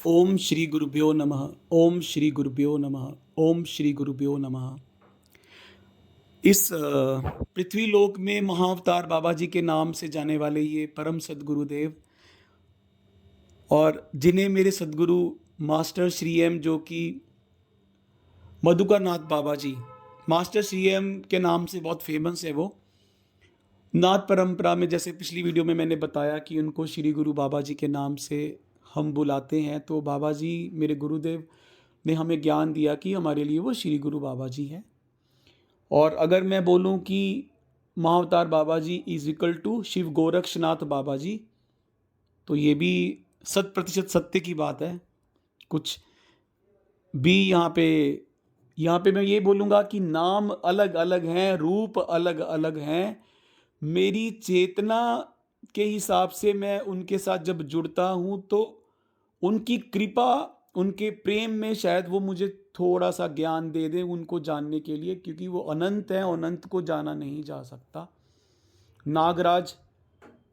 ओम श्री गुरुभ्यो नमः। ओम श्री गुरुभ्यो नमः। ओम श्री गुरुभ्यो नमः। इस पृथ्वी लोक में महाअवतार बाबा जी के नाम से जाने वाले ये परम सद्गुरुदेव और जिन्हें मेरे सद्गुरु मास्टर श्री एम जो कि मधुकर नाथ बाबा जी मास्टर श्री एम के नाम से बहुत फेमस है। वो नाथ परंपरा में, जैसे पिछली वीडियो में मैंने बताया कि उनको श्री गुरु बाबा जी के नाम से हम बुलाते हैं, तो बाबा जी मेरे गुरुदेव ने हमें ज्ञान दिया कि हमारे लिए वो श्री गुरु बाबा जी हैं। और अगर मैं बोलूं कि Mahavatar Baba ji is equal to Shiv Gorakshnath Baba ji, तो ये भी 100% सत्य की बात है। कुछ भी यहाँ पे मैं ये बोलूँगा कि नाम अलग अलग हैं, रूप अलग अलग हैं। मेरी चेतना के हिसाब से मैं उनके साथ जब जुड़ता हूँ तो उनकी कृपा, उनके प्रेम में शायद वो मुझे थोड़ा सा ज्ञान दे दें उनको जानने के लिए, क्योंकि वो अनंत है, अनंत को जाना नहीं जा सकता। नागराज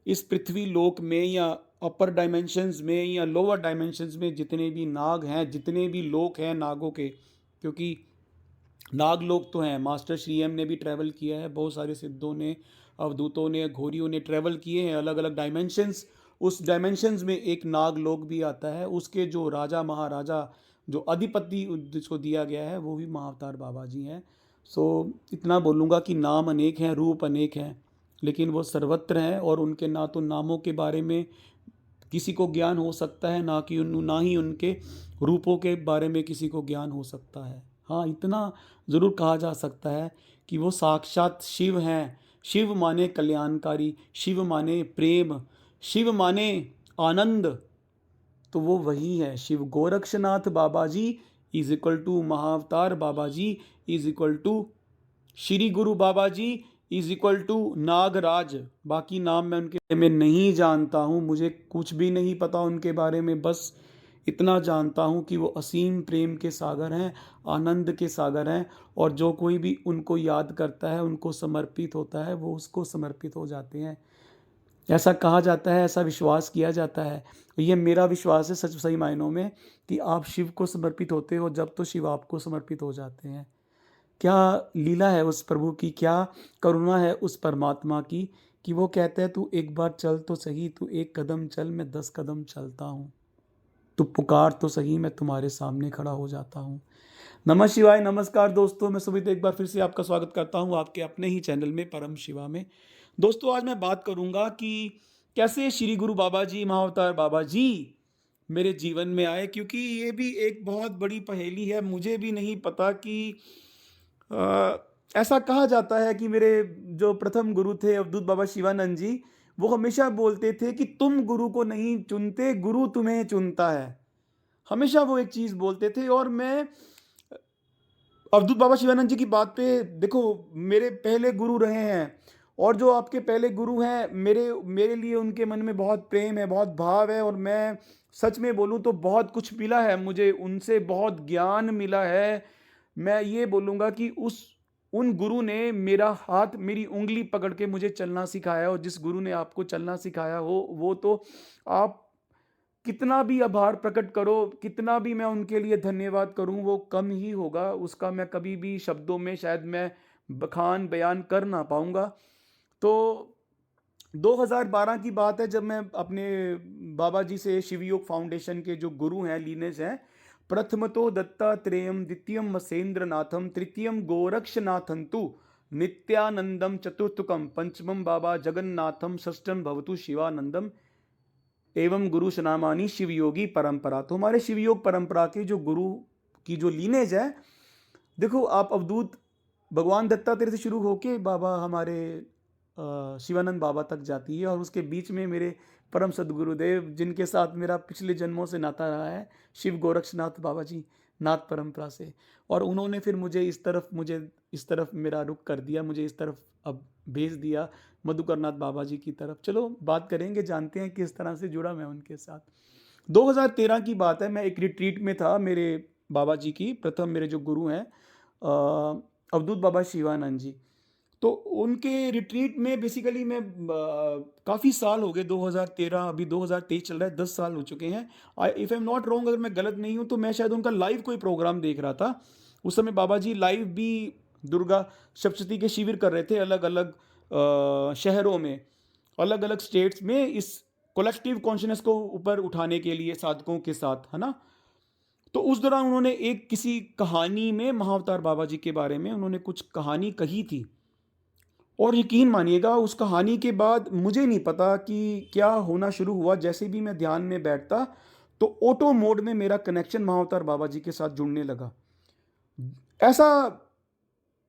इस पृथ्वी लोक में या अपर डायमेंशंस में या लोअर डायमेंशंस में जितने भी नाग हैं, जितने भी लोक हैं नागों के, क्योंकि नाग लोग तो हैं, मास्टर श्री एम ने भी ट्रैवल किया है, बहुत सारे सिद्धों ने, अवधूतों ने, घोरियों ने ट्रैवल किए हैं अलग अलग डायमेंशंस। उस डायमेंशंस में एक नाग लोग भी आता है, उसके जो राजा महाराजा, जो अधिपति जिसको दिया गया है, वो भी महाअवतार बाबा जी हैं। सो इतना बोलूँगा कि नाम अनेक हैं, रूप अनेक हैं, लेकिन वो सर्वत्र हैं और उनके ना तो नामों के बारे में किसी को ज्ञान हो सकता है, ना ही उनके रूपों के बारे में किसी को ज्ञान हो सकता है। हाँ, इतना ज़रूर कहा जा सकता है कि वो साक्षात शिव हैं। शिव माने कल्याणकारी, शिव माने प्रेम, शिव माने आनंद, तो वो वही है। Shiv Gorakshnath Baba ji is equal to Mahavatar Baba ji is equal to Shri Guru Baba ji is equal to Nagraj. बाकी नाम मैं उनके बारे में नहीं जानता हूँ, मुझे कुछ भी नहीं पता उनके बारे में। बस इतना जानता हूँ कि वो असीम प्रेम के सागर हैं, आनंद के सागर हैं, और जो कोई भी उनको याद करता है, उनको समर्पित होता है, वो उसको समर्पित हो जाते हैं। ऐसा कहा जाता है, ऐसा विश्वास किया जाता है। ये मेरा विश्वास है सच सही मायनों में, कि आप शिव को समर्पित होते हो जब तो शिव आपको समर्पित हो जाते हैं। क्या लीला है उस प्रभु की, क्या करुणा है उस परमात्मा की, कि वो कहते हैं तू एक बार चल तो सही, तू एक कदम चल, मैं 10 कदम चलता हूँ, तू पुकार तो सही, मैं तुम्हारे सामने खड़ा हो जाता हूँ। नमः शिवाय। नमस्कार दोस्तों, मैं सुमित एक बार फिर से आपका स्वागत करता हूँ आपके अपने ही चैनल में परम शिवा में। दोस्तों, आज मैं बात करूँगा कि कैसे श्री गुरु बाबा जी, महाअवतार बाबा जी मेरे जीवन में आए, क्योंकि ये भी एक बहुत बड़ी पहेली है। मुझे भी नहीं पता कि ऐसा कहा जाता है कि मेरे जो प्रथम गुरु थे अवधूत बाबा शिवानंद जी, वो हमेशा बोलते थे कि तुम गुरु को नहीं चुनते, गुरु तुम्हें चुनता है। हमेशा वो एक चीज़ बोलते थे। और मैं अवधूत बाबा शिवानंद जी की बात पे, देखो, मेरे पहले गुरु रहे हैं, और जो आपके पहले गुरु हैं, मेरे मेरे लिए उनके मन में बहुत प्रेम है, बहुत भाव है, और मैं सच में बोलूँ तो बहुत कुछ मिला है मुझे उनसे, बहुत ज्ञान मिला है। मैं ये बोलूँगा कि उन गुरु ने मेरा हाथ, मेरी उँगली पकड़ के मुझे चलना सिखाया, और जिस गुरु ने आपको चलना सिखाया हो, वो तो आप कितना भी आभार प्रकट करो, कितना भी मैं उनके लिए धन्यवाद करूं, वो कम ही होगा। उसका मैं कभी भी शब्दों में शायद मैं बखान बयान कर ना पाऊंगा। तो 2012 की बात है, जब मैं अपने बाबा जी से, शिवयोग फाउंडेशन के जो गुरु हैं, लीनेज हैं, प्रथम तो दत्तात्रेयम, द्वितीयम मसेंद्र नाथम, तृतीयम गोरक्षनाथं तु नित्यानंदम, चतुर्थकम पंचमम बाबा जगन्नाथम, षष्ठम भवतु शिवानंदम एवं गुरु सनामानी शिवयोगी परंपरा। तो हमारे शिवयोग परंपरा के जो गुरु की जो लीनेज है, देखो, आप अवधूत भगवान दत्तात्रेय से शुरू होके बाबा हमारे शिवानंद बाबा तक जाती है, और उसके बीच में मेरे परम सदगुरुदेव, जिनके साथ मेरा पिछले जन्मों से नाता रहा है, शिव गोरक्षनाथ बाबा जी, नाथ परंपरा से। और उन्होंने फिर मुझे इस तरफ मेरा रुख कर दिया, मुझे इस तरफ अब भेज दिया, मधुकरनाथ बाबा जी की तरफ। चलो बात करेंगे, जानते हैं किस तरह से जुड़ा मैं उनके साथ। 2013 की बात है, मैं एक रिट्रीट में था, मेरे बाबा जी की प्रथम, मेरे जो गुरु हैं अवधूत बाबा शिवानंद जी। तो उनके रिट्रीट में बेसिकली मैं काफ़ी साल हो गए, 2013, अभी 2023 चल रहा है, 10 साल हो चुके हैं। If I am not wrong, अगर मैं गलत नहीं हूँ तो मैं शायद उनका लाइव कोई प्रोग्राम देख रहा था। उस समय बाबा जी लाइव भी दुर्गा सप्तशती के शिविर कर रहे थे अलग अलग शहरों में, अलग अलग स्टेट्स में, इस कलेक्टिव कॉन्शियसनेस को ऊपर उठाने के लिए साधकों के साथ, है ना। तो उस दौरान उन्होंने एक किसी कहानी में महाअवतार बाबा जी के बारे में उन्होंने कुछ कहानी कही थी, और यकीन मानिएगा उस कहानी के बाद मुझे नहीं पता कि क्या होना शुरू हुआ। जैसे भी मैं ध्यान में बैठता तो ऑटो मोड में मेरा कनेक्शन महाअवतार बाबा जी के साथ जुड़ने लगा। ऐसा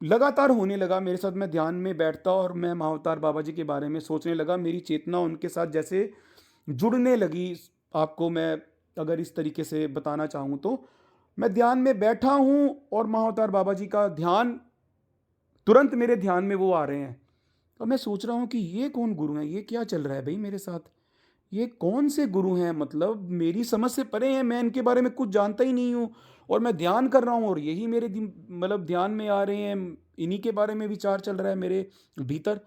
लगातार होने लगा मेरे साथ। मैं ध्यान में बैठता और मैं महाअवतार बाबा जी के बारे में सोचने लगा, मेरी चेतना उनके साथ जैसे जुड़ने लगी। आपको मैं अगर इस तरीके से बताना चाहूँ तो मैं ध्यान में बैठा हूँ और महाअवतार बाबा जी का ध्यान, तुरंत मेरे ध्यान में वो आ रहे हैं। और मैं सोच रहा हूँ कि ये कौन गुरु हैं, ये क्या चल रहा है भाई मेरे साथ, ये कौन से गुरु हैं, मतलब मेरी समझ से परे हैं, मैं इनके बारे में कुछ जानता ही नहीं हूँ। और मैं ध्यान कर रहा हूँ और यही मेरे मतलब ध्यान में आ रहे हैं, इन्हीं के बारे में विचार चल रहा है मेरे भीतर।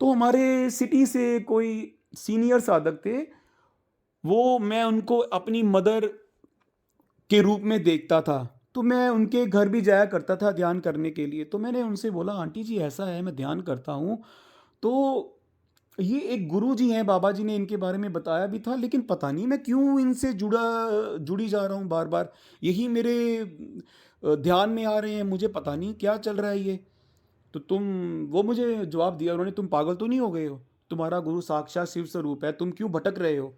तो हमारे सिटी से कोई सीनियर साधक थे, वो, मैं उनको अपनी मदर के रूप में देखता था। तो मैं उनके घर भी जाया करता था ध्यान करने के लिए। तो मैंने उनसे बोला, आंटी जी ऐसा है, मैं ध्यान करता हूँ, तो ये एक गुरु जी हैं, बाबा जी ने इनके बारे में बताया भी था, लेकिन पता नहीं मैं क्यों इनसे जुड़ी जा रहा हूँ बार बार, यही मेरे ध्यान में आ रहे हैं, मुझे पता नहीं क्या चल रहा है ये। तो वो मुझे जवाब दिया उन्होंने, तुम पागल तो नहीं हो गए हो, तुम्हारा गुरु साक्षात शिव स्वरूप है, तुम क्यों भटक रहे हो,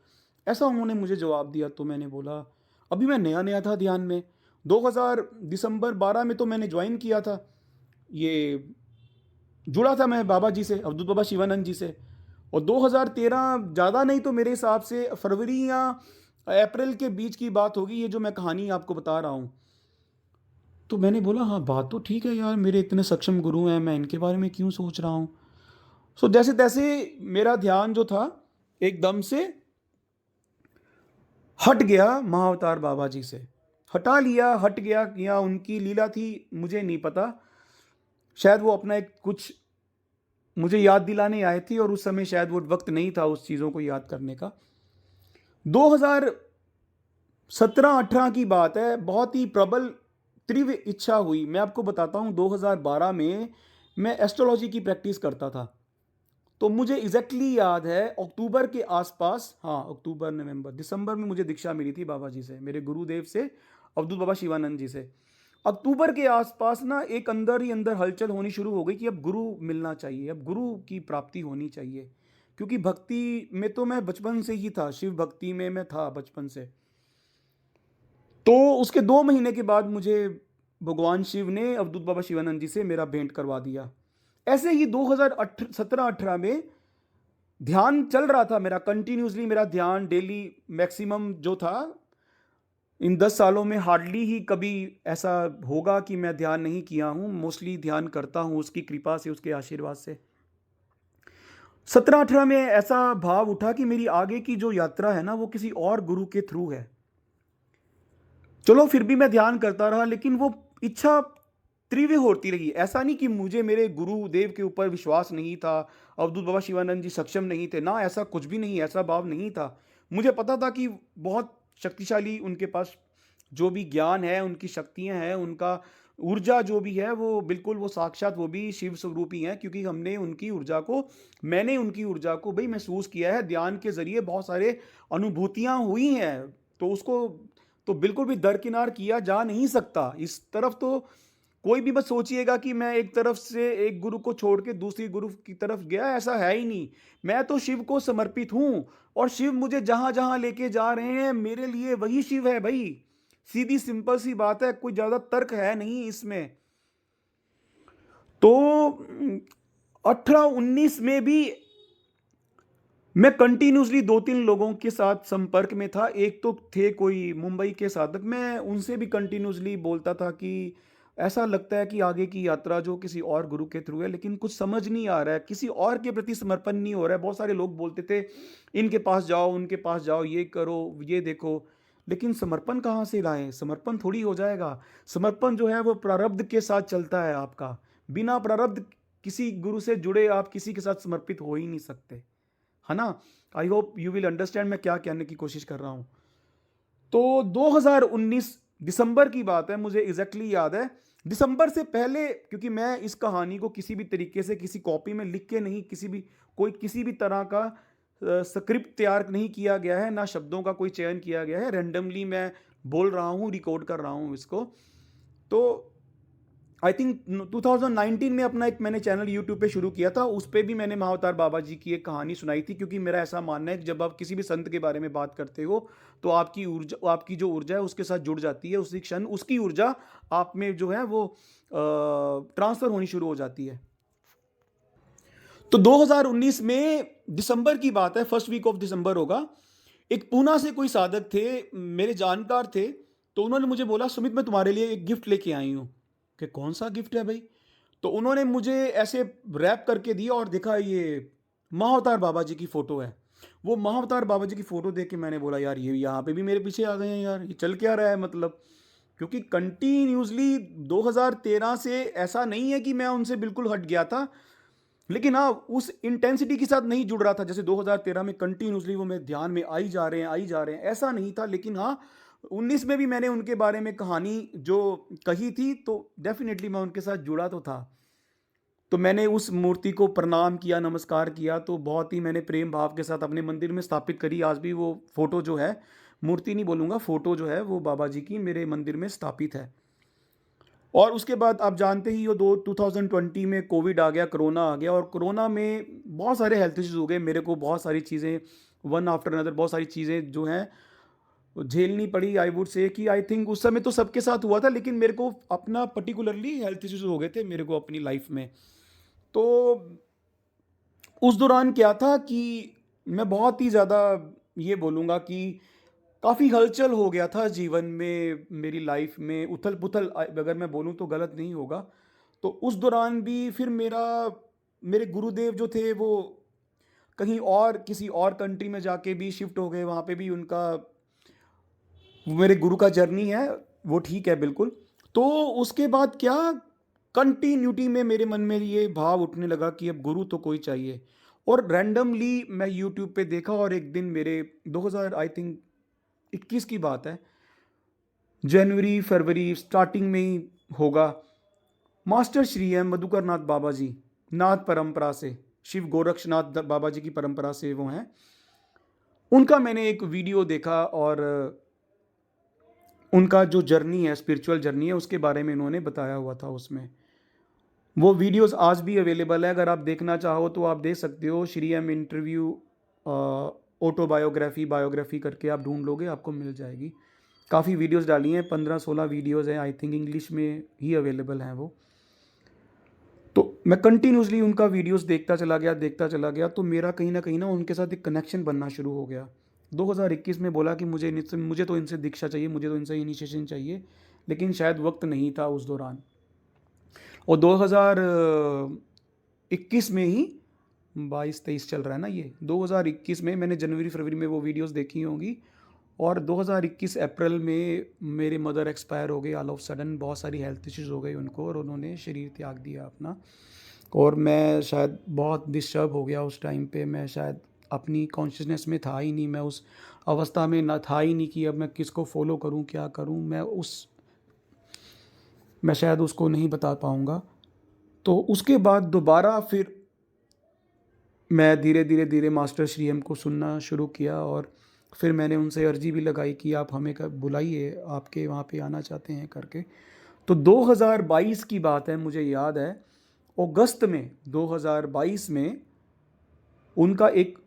ऐसा उन्होंने मुझे जवाब दिया। तो मैंने बोला, अभी मैं नया नया था ध्यान में, 2000 दिसंबर 12 में तो मैंने ज्वाइन किया था, ये जुड़ा था मैं बाबा जी से, अवधूत बाबा शिवानंद जी से। और 2013, ज़्यादा नहीं तो मेरे हिसाब से फरवरी या अप्रैल के बीच की बात होगी, ये जो मैं कहानी आपको बता रहा हूँ। तो मैंने बोला, हाँ बात तो ठीक है यार, मेरे इतने सक्षम गुरु हैं, मैं इनके बारे में क्यों सोच रहा हूँ। सो जैसे तैसे मेरा ध्यान जो था एकदम से हट गया महाअवतार बाबा जी से, हटा लिया, हट गया, या उनकी लीला थी, मुझे नहीं पता। शायद वो अपना एक कुछ मुझे याद दिलाने आए थे और उस समय शायद वो वक्त नहीं था उस चीज़ों को याद करने का। 2017-18 की बात है, बहुत ही प्रबल तीव्र इच्छा हुई। मैं आपको बताता हूँ, 2012 में मैं एस्ट्रोलॉजी की प्रैक्टिस करता था। तो मुझे एग्जैक्टली याद है अक्टूबर के आसपास, हाँ अक्टूबर नवंबर दिसंबर में मुझे दीक्षा मिली थी बाबा जी से, मेरे गुरुदेव से, अवधूत बाबा शिवानंद जी से। अक्टूबर के आसपास ना एक अंदर ही अंदर हलचल होनी शुरू हो गई कि अब गुरु मिलना चाहिए, अब गुरु की प्राप्ति होनी चाहिए। क्योंकि भक्ति में तो मैं बचपन से ही था, शिव भक्ति में मैं था बचपन से। तो उसके 2 महीने के बाद मुझे भगवान शिव ने अवधूत बाबा शिवानंद जी से मेरा भेंट करवा दिया। ऐसे ही 2017-18 में ध्यान चल रहा था मेरा कंटिन्यूसली, मेरा ध्यान डेली मैक्सिमम जो था, इन 10 सालों में हार्डली ही कभी ऐसा होगा कि मैं ध्यान नहीं किया हूँ, मोस्टली ध्यान करता हूँ उसकी कृपा से, उसके आशीर्वाद से। 17-18 में ऐसा भाव उठा कि मेरी आगे की जो यात्रा है ना, वो किसी और गुरु के थ्रू है। चलो फिर भी मैं ध्यान करता रहा, लेकिन वो इच्छा तीव्र होती रही। ऐसा नहीं कि मुझे मेरे गुरुदेव के ऊपर विश्वास नहीं था, अवधूत बाबा शिवानंद जी सक्षम नहीं थे, ना ऐसा कुछ भी नहीं, ऐसा भाव नहीं था। मुझे पता था कि बहुत शक्तिशाली उनके पास जो भी ज्ञान है, उनकी शक्तियां हैं, उनका ऊर्जा जो भी है, वो बिल्कुल वो साक्षात वो भी शिव स्वरूप ही हैं। क्योंकि मैंने उनकी ऊर्जा को भाई महसूस किया है ध्यान के जरिए, बहुत सारे अनुभूतियां हुई हैं। तो उसको तो बिल्कुल भी दरकिनार किया जा नहीं सकता। इस तरफ तो कोई भी मत सोचिएगा कि मैं एक तरफ से एक गुरु को छोड़ के दूसरी गुरु की तरफ गया, ऐसा है ही नहीं। मैं तो शिव को समर्पित हूं और शिव मुझे जहां जहां लेके जा रहे हैं, मेरे लिए वही शिव है भाई। सीधी सिंपल सी बात है, कोई ज्यादा तर्क है नहीं इसमें। तो 18-19 में भी मैं कंटिन्यूसली 2-3 लोगों के साथ संपर्क में था। एक तो थे कोई मुंबई के साधक, मैं उनसे भी कंटिन्यूसली बोलता था कि ऐसा लगता है कि आगे की यात्रा जो किसी और गुरु के थ्रू है, लेकिन कुछ समझ नहीं आ रहा है, किसी और के प्रति समर्पण नहीं हो रहा है। बहुत सारे लोग बोलते थे, इनके पास जाओ, उनके पास जाओ, ये करो, ये देखो, लेकिन समर्पण कहाँ से लाएं? समर्पण थोड़ी हो जाएगा। समर्पण जो है वो प्रारब्ध के साथ चलता है आपका। बिना प्रारब्ध किसी गुरु से जुड़े आप किसी के साथ समर्पित हो ही नहीं सकते, है ना। I hope you will understand मैं क्या कहने की कोशिश कर रहा हूँ। तो 2019 दिसंबर की बात है, मुझे एग्जैक्टली याद है। दिसंबर से पहले, क्योंकि मैं इस कहानी को किसी भी तरीके से किसी कॉपी में लिख के नहीं, किसी भी तरह का स्क्रिप्ट तैयार नहीं किया गया है, ना शब्दों का कोई चयन किया गया है, रैंडमली मैं बोल रहा हूँ, रिकॉर्ड कर रहा हूँ इसको। तो आई थिंक 2019 में अपना एक मैंने चैनल यूट्यूब पे शुरू किया था, उस पर भी मैंने महाअवतार बाबा जी की एक कहानी सुनाई थी, क्योंकि मेरा ऐसा मानना है कि जब आप किसी भी संत के बारे में बात करते हो तो आपकी जो ऊर्जा है उसके साथ जुड़ जाती है, उसी क्षण उसकी ऊर्जा आप में जो है वो ट्रांसफर होनी शुरू हो जाती है। तो 2019 में दिसंबर की बात है, फर्स्ट वीक ऑफ दिसंबर होगा। एक पूना से कोई साधक थे, मेरे जानकार थे, तो उन्होंने मुझे बोला सुमित मैं तुम्हारे लिए एक गिफ्ट लेके आई हूँ। कि कौन सा गिफ्ट है भाई? तो उन्होंने मुझे ऐसे रैप करके दिया और देखा ये महाअवतार बाबा जी की फोटो है। वो महाअवतार बाबा जी की फोटो देख के मैंने बोला यार ये यहाँ पे भी मेरे पीछे आ गए हैं यार, ये चल क्या रहा है मतलब। क्योंकि कंटिन्यूसली 2013 से ऐसा नहीं है कि मैं उनसे बिल्कुल हट गया था, लेकिन हाँ उस इंटेंसिटी के साथ नहीं जुड़ रहा था जैसे 2013 में कंटिन्यूसली वो मेरे ध्यान में आई जा रहे हैं, ऐसा नहीं था। लेकिन हाँ 19 में भी मैंने उनके बारे में कहानी जो कही थी, तो डेफिनेटली मैं उनके साथ जुड़ा तो था। तो मैंने उस मूर्ति को प्रणाम किया, नमस्कार किया, तो बहुत ही मैंने प्रेम भाव के साथ अपने मंदिर में स्थापित करी। आज भी वो फोटो जो है, मूर्ति नहीं बोलूँगा, फोटो जो है वो बाबा जी की मेरे मंदिर में स्थापित है। और उसके बाद आप जानते ही हो 2020 में कोविड आ गया, कोरोना आ गया, और कोरोना में बहुत सारे हेल्थ इश्यूज हो गए मेरे को, बहुत सारी चीज़ें वन आफ्टर अनदर, बहुत सारी चीज़ें जो हैं झेलनी पड़ी। आई वुड से कि आई थिंक उस समय तो सबके साथ हुआ था, लेकिन मेरे को अपना पर्टिकुलरली हेल्थ इश्यूज हो गए थे मेरे को अपनी लाइफ में। तो उस दौरान क्या था कि मैं बहुत ही ज़्यादा ये बोलूँगा कि काफ़ी हलचल हो गया था जीवन में, मेरी लाइफ में उथल पुथल, अगर मैं बोलूँ तो गलत नहीं होगा। तो उस दौरान भी फिर मेरे गुरुदेव जो थे वो कहीं और किसी और कंट्री में जाके भी शिफ्ट हो गए, वहाँ पे भी उनका मेरे गुरु का जर्नी है वो ठीक है बिल्कुल। तो उसके बाद क्या, कंटिन्यूटी में मेरे मन में ये भाव उठने लगा कि अब गुरु तो कोई चाहिए। और रैंडमली मैं यूट्यूब पे देखा, और एक दिन मेरे 2000 आई थिंक 21 की बात है, जनवरी फरवरी स्टार्टिंग में ही होगा, मास्टर श्री एम मधुकर नाथ बाबा जी, नाथ परंपरा से, शिव गोरक्षनाथ बाबा जी की परंपरा से वो हैं, उनका मैंने एक वीडियो देखा, और उनका जो जर्नी है, स्पिरिचुअल जर्नी है, उसके बारे में इन्होंने बताया हुआ था उसमें। वो वीडियोस आज भी अवेलेबल है, अगर आप देखना चाहो तो आप देख सकते हो। Shri M interview autobiography biography करके आप ढूंढ लोगे, आपको मिल जाएगी। काफ़ी वीडियोस डाली हैं, 15-16 वीडियोस हैं, आई थिंक इंग्लिश में ही अवेलेबल हैं वो। तो मैं कंटिन्यूसली उनका वीडियोस देखता चला गया, तो मेरा कहीं ना उनके साथ एक कनेक्शन बनना शुरू हो गया। 2021 में बोला कि मुझे तो इनसे दीक्षा चाहिए, मुझे तो इनसे इनिशिएशन चाहिए, लेकिन शायद वक्त नहीं था उस दौरान। और 2021 में ही 22-23 चल रहा है ना, ये 2021 में मैंने जनवरी फरवरी में वो वीडियोस देखी होंगी, और 2021 अप्रैल में मेरे मदर एक्सपायर हो गए ऑल ऑफ सडन। बहुत सारी हेल्थ इश्यूज़ हो गई उनको, और उन्होंने शरीर त्याग दिया अपना। और मैं शायद बहुत डिस्टर्ब हो गया उस टाइम पे, मैं शायद अपनी कॉन्शियसनेस में था ही नहीं, मैं उस अवस्था में ना था ही नहीं कि अब मैं किसको फॉलो करूं, क्या करूं, मैं शायद उसको नहीं बता पाऊंगा। तो उसके बाद दोबारा फिर मैं धीरे मास्टर श्री एम को सुनना शुरू किया, और फिर मैंने उनसे अर्जी भी लगाई कि आप हमें कब बुलाइए, आपके वहाँ पे आना चाहते हैं करके। तो 2022 की बात है, मुझे याद है, अगस्त में 2022 में उनका एक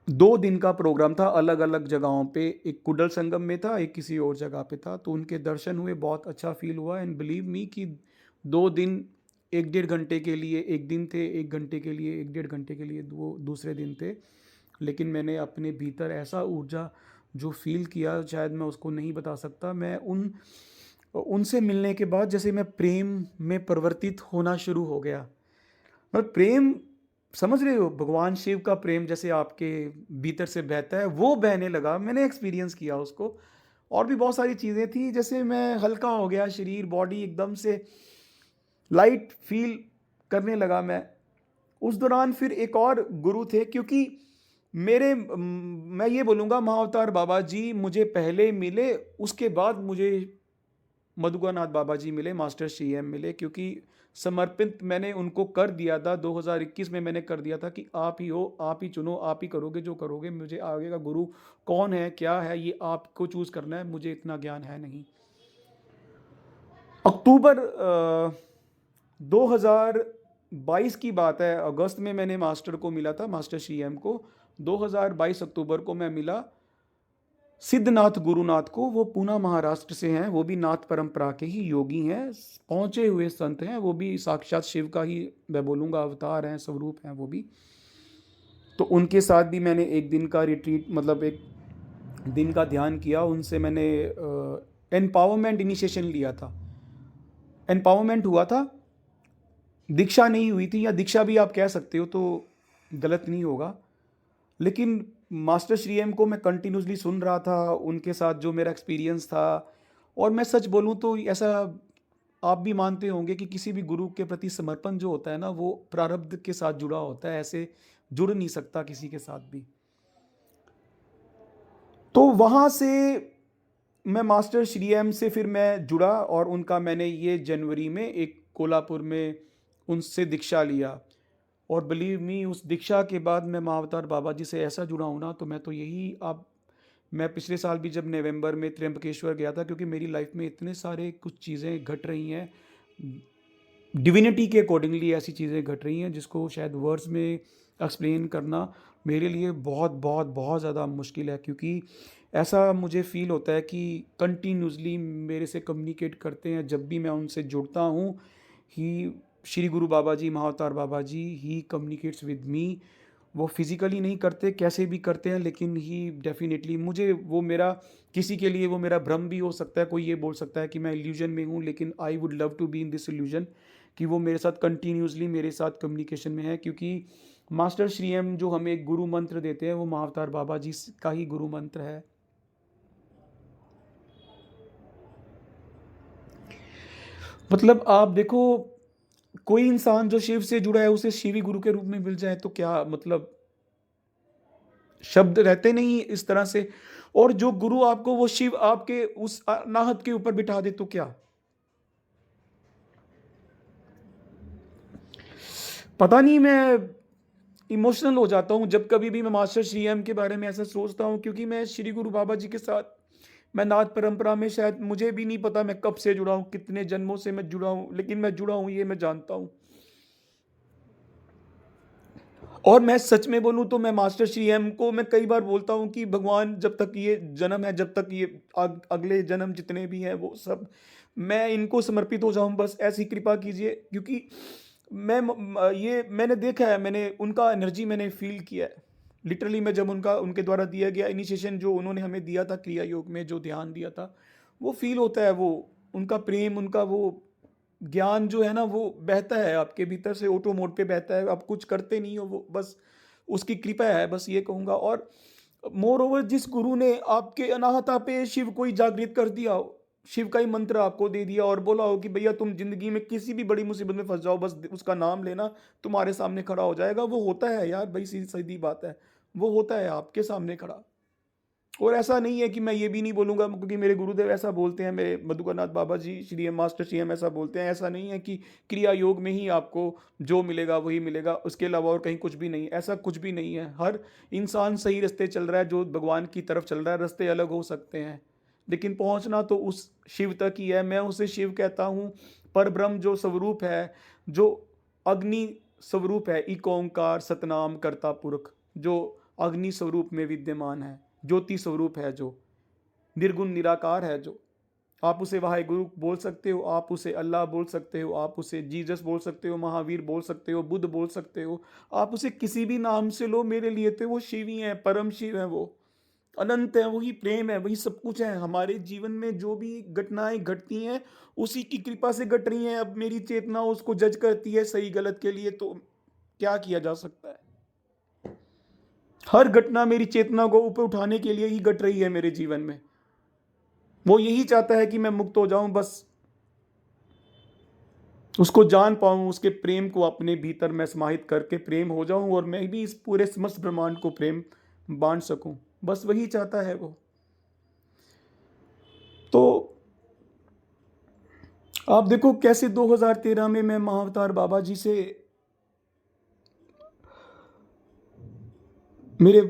2 दिन का प्रोग्राम था, अलग अलग जगहों पे, एक कुडल संगम में था, एक किसी और जगह पे था। तो उनके दर्शन हुए, बहुत अच्छा फील हुआ। एंड बिलीव मी कि 2 दिन 1-1.5 घंटे के लिए एक दिन थे, 1 घंटे के लिए 1-1.5 घंटे के लिए वो दूसरे दिन थे, लेकिन मैंने अपने भीतर ऐसा ऊर्जा जो फील किया, शायद मैं उसको नहीं बता सकता। मैं उनसे मिलने के बाद जैसे मैं प्रेम में परिवर्तित होना शुरू हो गया। मतलब प्रेम, समझ रहे हो, भगवान शिव का प्रेम जैसे आपके भीतर से बहता है, वो बहने लगा। मैंने एक्सपीरियंस किया उसको। और भी बहुत सारी चीज़ें थी, जैसे मैं हल्का हो गया, शरीर बॉडी एकदम से लाइट फील करने लगा मैं। उस दौरान फिर एक और गुरु थे, क्योंकि मैं ये बोलूँगा महाअवतार बाबा जी मुझे पहले मिले, उसके बाद मुझे मधुकर नाथ बाबा जी मिले, मास्टर श्री एम मिले, क्योंकि समर्पित मैंने उनको कर दिया था 2021 में। मैंने कर दिया था कि आप ही हो, आप ही चुनो, आप ही करोगे जो करोगे, मुझे आगे का गुरु कौन है क्या है ये आपको चूज़ करना है, मुझे इतना ज्ञान है नहीं। अक्टूबर 2022 की बात है, अगस्त में मैंने मास्टर को मिला था, मास्टर श्री एम को। 2022 अक्टूबर को मैं मिला सिद्धनाथ गुरुनाथ को। वो पूना महाराष्ट्र से हैं, वो भी नाथ परंपरा के ही योगी हैं, पहुंचे हुए संत हैं, वो भी साक्षात शिव का ही मैं बोलूँगा अवतार हैं, स्वरूप हैं वो भी। तो उनके साथ भी मैंने एक दिन का रिट्रीट, मतलब एक दिन का ध्यान किया। उनसे मैंने एम्पावरमेंट इनिशिएशन लिया था, एम्पावरमेंट हुआ था, दीक्षा नहीं हुई थी, या दीक्षा भी आप कह सकते हो तो गलत नहीं होगा। लेकिन मास्टर श्री एम को मैं कंटिन्यूसली सुन रहा था, उनके साथ जो मेरा एक्सपीरियंस था। और मैं सच बोलूँ तो ऐसा आप भी मानते होंगे कि किसी भी गुरु के प्रति समर्पण जो होता है ना, वो प्रारब्ध के साथ जुड़ा होता है, ऐसे जुड़ नहीं सकता किसी के साथ भी। तो वहाँ से मैं मास्टर श्री एम से फिर मैं जुड़ा, और उनका मैंने ये जनवरी में एक कोल्हापुर में उनसे दीक्षा लिया। और बिलीव मी, उस दीक्षा के बाद मैं महाअवतार बाबा जी से ऐसा जुड़ा हूँ ना, तो मैं तो यही अब मैं पिछले साल भी जब नवंबर में त्र्यंबकेश्वर गया था, क्योंकि मेरी लाइफ में इतने सारे कुछ चीज़ें घट रही हैं, डिविनिटी के अकॉर्डिंगली ऐसी चीज़ें घट रही हैं जिसको शायद वर्ड्स में एक्सप्लेन करना मेरे लिए बहुत बहुत बहुत ज़्यादा मुश्किल है। क्योंकि ऐसा मुझे फील होता है कि कंटिन्यूसली मेरे से कम्युनिकेट करते हैं, जब भी मैं उनसे जुड़ता हूँ ही श्री गुरु बाबा जी, महाअवतार बाबा जी ही कम्युनिकेट्स विद मी। वो फिज़िकली नहीं करते, कैसे भी करते हैं, लेकिन ही डेफिनेटली मुझे वो मेरा, किसी के लिए वो मेरा भ्रम भी हो सकता है, कोई ये बोल सकता है कि मैं इल्यूजन में हूँ, लेकिन I would love to be in this illusion कि वो मेरे साथ कंटिन्यूसली मेरे साथ कम्युनिकेशन में है। क्योंकि मास्टर श्री एम जो हमें एक गुरु मंत्र देते हैं, वो महाअवतार बाबा जी का ही गुरु मंत्र है। मतलब आप देखो, कोई इंसान जो शिव से जुड़ा है उसे शिवी गुरु के रूप में मिल जाए तो क्या मतलब, शब्द रहते नहीं इस तरह से। और जो गुरु आपको वो शिव आपके उस नाहत के ऊपर बिठा दे तो क्या, पता नहीं, मैं इमोशनल हो जाता हूँ जब कभी भी मैं मास्टर श्री एम के बारे में ऐसा सोचता हूँ। क्योंकि मैं श्री गुरु बाबा जी के साथ, मैं नाथ परंपरा में शायद मुझे भी नहीं पता मैं कब से जुड़ा हूँ, कितने जन्मों से मैं जुड़ा हूँ, लेकिन मैं जुड़ा हूँ ये मैं जानता हूँ। और मैं सच में बोलूँ तो मैं मास्टर श्री एम को मैं कई बार बोलता हूँ कि भगवान, जब तक ये जन्म है, जब तक ये अगले जन्म जितने भी हैं वो सब मैं इनको समर्पित हो जाऊँ, बस ऐसी कृपा कीजिए। क्योंकि ये मैंने देखा है, मैंने उनका एनर्जी मैंने फील किया है लिटरली। मैं जब उनके द्वारा दिया गया इनिशिएशन जो उन्होंने हमें दिया था क्रिया योग में, जो ध्यान दिया था, वो फील होता है, वो उनका प्रेम, उनका वो ज्ञान जो है ना, वो बहता है आपके भीतर से, ऑटो मोड पे बहता है, आप कुछ करते नहीं हो, वो बस उसकी कृपा है, बस ये कहूँगा। और मोर ओवर, जिस गुरु ने आपके अनाहता पे शिव को ही जागृत कर दिया हो, शिव का ही मंत्र आपको दे दिया और बोला हो कि भैया तुम जिंदगी में किसी भी बड़ी मुसीबत में फंस जाओ, बस उसका नाम लेना, तुम्हारे सामने खड़ा हो जाएगा, वो होता है यार भाई, सीधी सीधी बात है, वो होता है आपके सामने खड़ा। और ऐसा नहीं है कि मैं ये भी नहीं बोलूँगा, क्योंकि मेरे गुरुदेव ऐसा बोलते हैं, मेरे Madhukar Nath Baba ji, Shri M master Shri M ऐसा बोलते हैं, ऐसा नहीं है कि क्रिया योग में ही आपको जो मिलेगा वही मिलेगा, उसके अलावा और कहीं कुछ भी नहीं, ऐसा कुछ भी नहीं है। हर इंसान सही रास्ते चल रहा है, जो भगवान की तरफ चल रहा है, रास्ते अलग हो सकते हैं, लेकिन पहुंचना तो उस शिव तक ही है। मैं उसे शिव कहता हूँ, पर ब्रह्म जो स्वरूप है, जो अग्नि स्वरूप है, एक ओंकार सतनाम कर्ता पुरख, जो अग्नि स्वरूप में विद्यमान है, ज्योति स्वरूप है, जो निर्गुण निराकार है, जो आप उसे वाहेगुरु बोल सकते हो, आप उसे अल्लाह बोल सकते हो, आप उसे जीसस बोल सकते हो, महावीर बोल सकते हो, बुद्ध बोल सकते हो, आप उसे किसी भी नाम से लो, मेरे लिए तो वो शिव ही है, परम शिव है, वो अनंत है, वही प्रेम है, वही सब कुछ है। हमारे जीवन में जो भी घटनाएं घटती हैं उसी की कृपा से घट रही हैं। अब मेरी चेतना उसको जज करती है सही गलत के लिए, तो क्या किया जा सकता है। हर घटना मेरी चेतना को ऊपर उठाने के लिए ही घट रही है मेरे जीवन में। वो यही चाहता है कि मैं मुक्त हो जाऊं बस। उसको जान पाऊँ, उसके प्रेम को अपने भीतर मैं समाहित करके प्रेम हो जाऊँ और मैं भी इस पूरे समस्त ब्रह्मांड को प्रेम बांट सकूँ। बस वही चाहता है वो। तो आप देखो कैसे 2013 में मैं महाअवतार बाबा जी से, मेरे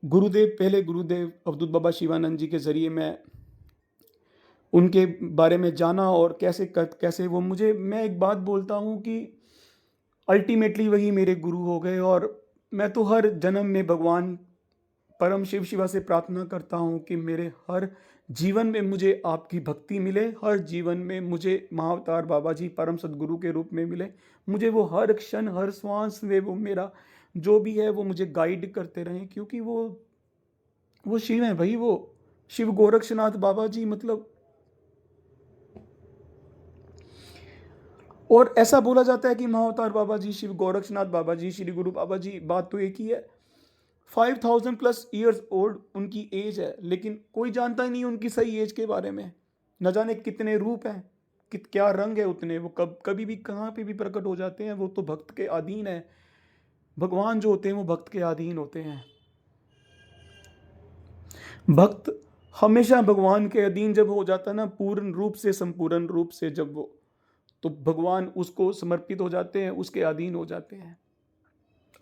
गुरुदेव, पहले गुरुदेव अवधूत बाबा शिवानंद जी के ज़रिए मैं उनके बारे में जाना, और कैसे वो मुझे, मैं एक बात बोलता हूँ कि अल्टीमेटली वही मेरे गुरु हो गए। और मैं तो हर जन्म में भगवान परम शिव शिवा से प्रार्थना करता हूँ कि मेरे हर जीवन में मुझे आपकी भक्ति मिले, हर जीवन में मुझे महाअवतार बाबा जी परम सदगुरु के रूप में मिले। मुझे वो हर क्षण हर श्वास में वो मेरा जो भी है वो मुझे गाइड करते रहें, क्योंकि वो शिव है भाई, वो शिव गोरक्षनाथ बाबा जी, मतलब। और ऐसा बोला जाता है कि महाअवतार बाबा जी, शिव गोरक्षनाथ बाबा जी, श्री गुरु बाबा जी, बात तो एक ही है। 5000+ ओल्ड उनकी एज है, लेकिन कोई जानता ही नहीं उनकी सही एज के बारे में। न जाने कितने रूप हैं, क्या रंग है उतने, वो कभी भी कहाँ पे भी प्रकट हो जाते हैं। वो तो भक्त के अधीन है। भगवान जो होते हैं वो भक्त के अधीन होते हैं। भक्त हमेशा भगवान के अधीन जब हो जाता है ना, पूर्ण रूप से, संपूर्ण रूप से, जब वो, तो भगवान उसको समर्पित हो जाते हैं, उसके अधीन हो जाते हैं।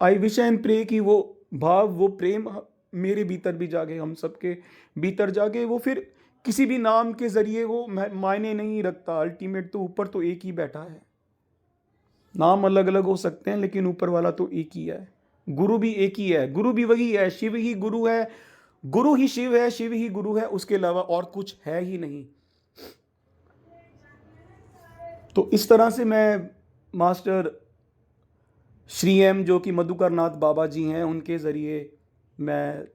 आई विश एंड प्रे कि वो भाव, वो प्रेम मेरे भीतर भी जागे, हम सबके भीतर जागे। वो फिर किसी भी नाम के जरिए वो मायने नहीं रखता। अल्टीमेट तो ऊपर तो एक ही बैठा है। नाम अलग अलग हो सकते हैं, लेकिन ऊपर वाला तो एक ही है। गुरु भी एक ही है, गुरु भी वही है, शिव ही गुरु है, गुरु ही शिव है, शिव ही गुरु है, उसके अलावा और कुछ है ही नहीं। तो इस तरह से मैं मास्टर श्री एम, जो कि मधुकर नाथ बाबा जी हैं, उनके ज़रिए मैं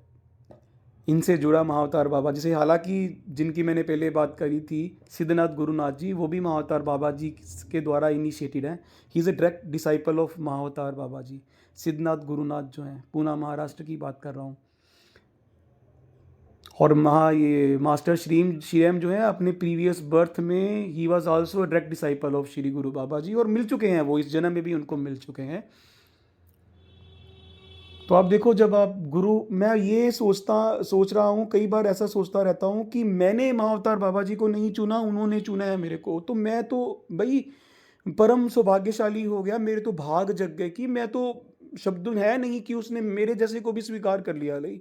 इनसे जुड़ा महाअवतार बाबा जी से। हालांकि जिनकी मैंने पहले बात करी थी, सिद्धनाथ गुरुनाथ जी, वो भी महाअवतार बाबा जी के द्वारा इनिशिएटेड हैं। He is a direct disciple of Mahavatar Baba ji. Siddhnath Gurunath जो हैं, पूना महाराष्ट्र की बात कर रहा हूँ। और ये मास्टर श्री एम जो है, अपने प्रीवियस बर्थ में he was also direct disciple of Shri Guru Baba जी, और मिल चुके हैं वो, इस जन्म में भी उनको मिल चुके हैं। तो आप देखो, जब आप गुरु, मैं ये सोच रहा हूँ, कई बार ऐसा सोचता रहता हूँ कि मैंने महाअवतार बाबा जी को नहीं चुना, उन्होंने चुना है मेरे को। तो मैं तो भाई परम सौभाग्यशाली हो गया, मेरे तो भाग जग गए कि मैं तो, शब्द है नहीं कि उसने मेरे जैसे को भी स्वीकार कर लिया। लाई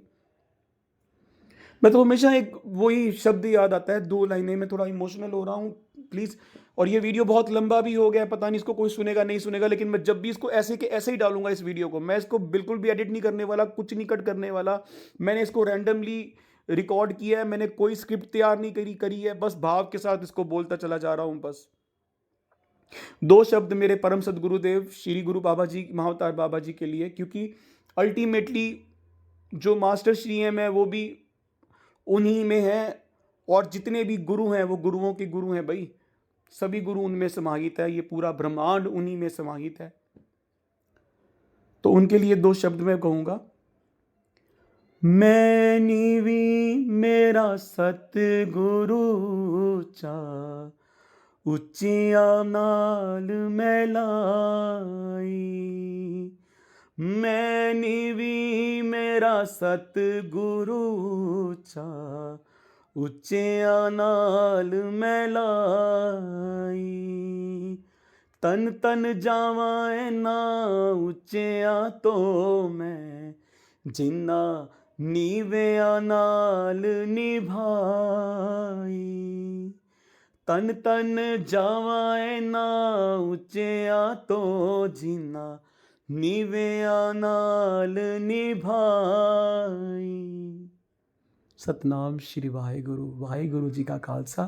मैं तो हमेशा एक वही शब्द याद आता है, 2 लाइनें, में थोड़ा इमोशनल हो रहा हूँ प्लीज़। और ये वीडियो बहुत लंबा भी हो गया, पता नहीं इसको कोई सुनेगा नहीं सुनेगा, लेकिन मैं जब भी इसको ऐसे के ऐसे ही डालूंगा इस वीडियो को। मैं इसको बिल्कुल भी एडिट नहीं करने वाला, कुछ नहीं कट करने वाला। मैंने इसको रैंडमली रिकॉर्ड किया है, मैंने कोई स्क्रिप्ट तैयार नहीं करी है, बस भाव के साथ इसको बोलता चला जा रहा हूँ। बस 2 शब्द मेरे परम सदगुरुदेव श्री गुरु बाबा जी, महाअवतार बाबा जी के लिए, क्योंकि अल्टीमेटली जो मास्टर श्री एम है वो भी उन्हीं में है, और जितने भी गुरु हैं वो गुरुओं के गुरु हैं भाई। सभी गुरु उनमें समाहित है, ये पूरा ब्रह्मांड उन्हीं में समाहित है। तो उनके लिए 2 शब्द मैं कहूँगा। मैं नीवी मेरा सतगुरु चा, ਉੱਚੀਆਂ नाल मैं लाई। मैं नीवी मेरा सतगुरु चा, ਉੱਚੀਆਂ नाल मैं लाई। तन तन जावां इन्ना ਉੱਚਿਆਂ तो मैं, जिन्ना नीविਆਂ नाल निभाई। तन तन जावां इन्ना ਉੱਚਿਆਂ तो, जिन्ना नीविਆਂ नाल निभाई। सतनाम श्री वाहेगुरु। वाहेगुरु जी का खालसा,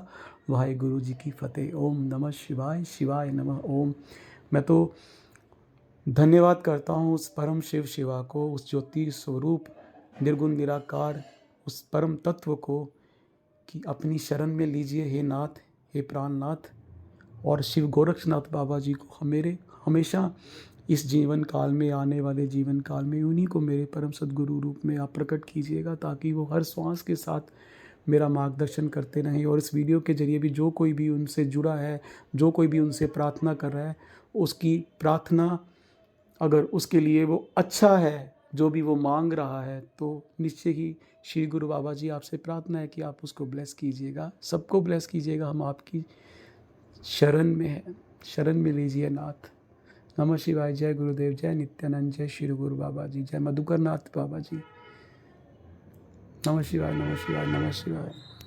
वाहेगुरु जी की फतेह। ओम नमः शिवाय, शिवाय नमः ओम। मैं तो धन्यवाद करता हूँ उस परम शिव शिवा को, उस ज्योति स्वरूप निर्गुण निराकार उस परम तत्व को, कि अपनी शरण में लीजिए हे नाथ, हे प्राणनाथ। और शिव गोरक्षनाथ बाबा जी को हमेशा इस जीवन काल में, आने वाले जीवन काल में, उन्हीं को मेरे परम सदगुरु रूप में आप प्रकट कीजिएगा, ताकि वो हर श्वास के साथ मेरा मार्गदर्शन करते रहें। और इस वीडियो के ज़रिए भी जो कोई भी उनसे जुड़ा है, जो कोई भी उनसे प्रार्थना कर रहा है, उसकी प्रार्थना अगर उसके लिए वो अच्छा है, जो भी वो मांग रहा है, तो निश्चय ही श्री गुरु बाबा जी आपसे प्रार्थना है कि आप उसको ब्लेस कीजिएगा, सबको ब्लेस कीजिएगा। हम आपकी शरण में हैं, शरण में लीजिए नाथ। नमः शिवाय। जय गुरुदेव, जय नित्यानंद, जय श्री गुरु बाबा जी, जय मधुकर नाथ बाबा जी। नमः शिवाय, नमः शिवाय, नमः शिवाय।